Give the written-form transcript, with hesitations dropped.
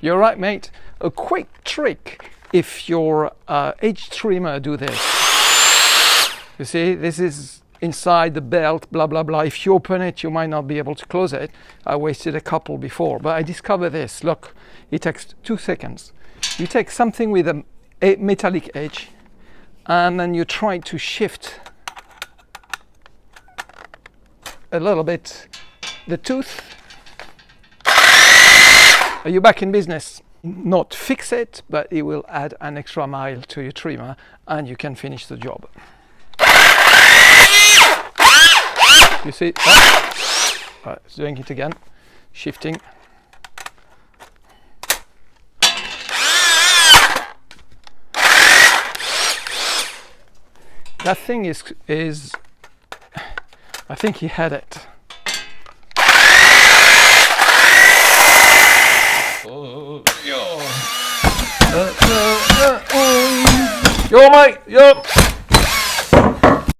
You're right, mate. A quick trick if your Hedge Trimmer do this. You see, this is inside the belt, blah, blah, blah. If you open it, you might not be able to close it. I wasted a couple before, but I discovered this. Look, it takes 2 seconds. You take something with a metallic edge, and then you try to shift a little bit the tooth. Are you back in business? Not fix it, but it will add an extra mile to your trimmer, and you can finish the job. You see? Right, it's doing it again. Shifting. That thing is I think he had it. Yo, mate, yo.